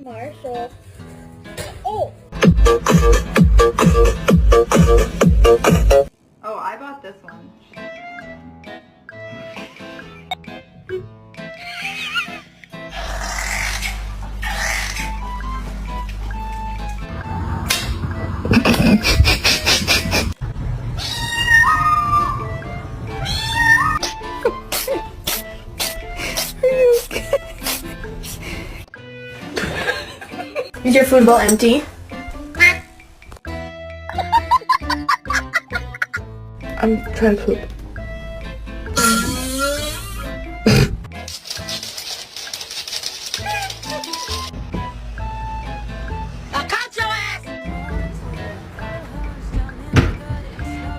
Marshall. Oh! Oh, I bought this one. Is your food bowl empty? I'm trying to poop.